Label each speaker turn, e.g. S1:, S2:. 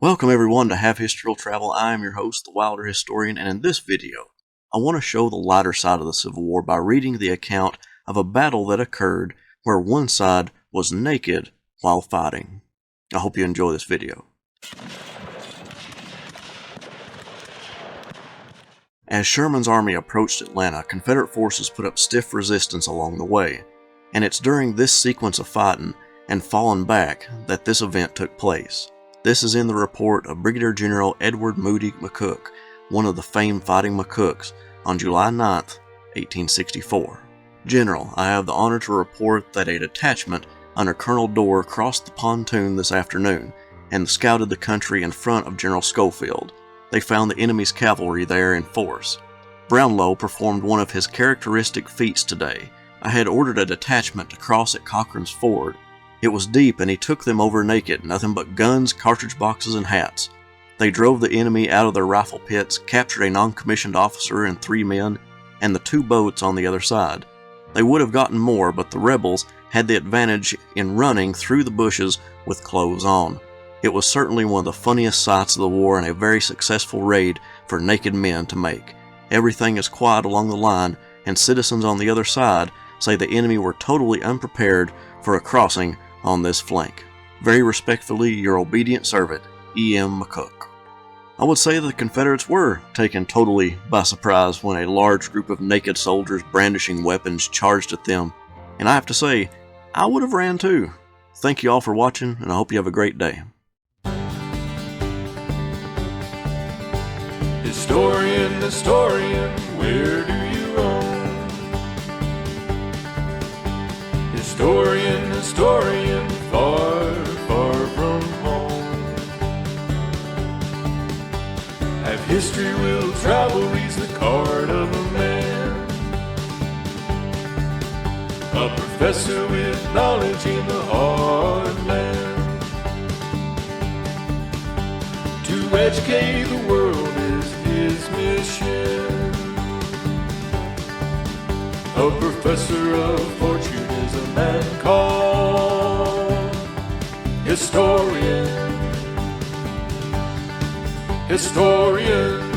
S1: Welcome everyone to Have History Will Travel. I am your host, the Wilder Historian, and in this video, I want to show the lighter side of the Civil War by reading the account of a battle that occurred where one side was naked while fighting. I hope you enjoy this video. As Sherman's army approached Atlanta, Confederate forces put up stiff resistance along the way, and it's during this sequence of fighting and falling back that this event took place. This is in the report of Brigadier General Edward Moody McCook, one of the famed Fighting McCooks, on July 9, 1864. General, I have the honor to report that a detachment under Colonel Dorr crossed the pontoon this afternoon and scouted the country in front of General Schofield. They found the enemy's cavalry there in force. Brownlow performed one of his characteristic feats today. I had ordered a detachment to cross at Cochran's ford. It was deep and he took them over naked, nothing but guns, cartridge boxes, and hats. They drove the enemy out of their rifle pits, captured a non-commissioned officer and 3 men, and the 2 boats on the other side. They would have gotten more, but the rebels had the advantage in running through the bushes with clothes on. It was certainly one of the funniest sights of the war and a very successful raid for naked men to make. Everything is quiet along the line, and citizens on the other side say the enemy were totally unprepared for a crossing on this flank. Very respectfully, your obedient servant, E.M. McCook. I would say that the Confederates were taken totally by surprise when a large group of naked soldiers brandishing weapons charged at them, and I have to say, I would have ran too. Thank you all for watching, and I hope you have a great day.
S2: Historian, historian, where do you roam? Historian, historian, far, far from home. Have history will travel reads the card of a man, a professor with knowledge in the heartland. To educate the world is his mission. A professor of fortune is a man called historian. Historian.